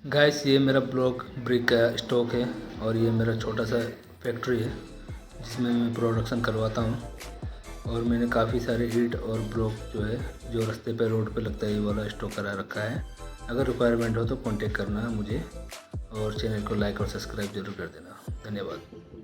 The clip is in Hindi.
गाइस ये मेरा ब्लॉक ब्रिक का स्टॉक है और ये मेरा छोटा सा फैक्ट्री है जिसमें मैं प्रोडक्शन करवाता हूँ। और मैंने काफ़ी सारे ईंट और ब्लॉक जो है जो रास्ते पे रोड पे लगता है ये वाला स्टॉक करा रखा है। अगर रिक्वायरमेंट हो तो कांटेक्ट करना मुझे और चैनल को लाइक और सब्सक्राइब जरूर कर देना। धन्यवाद।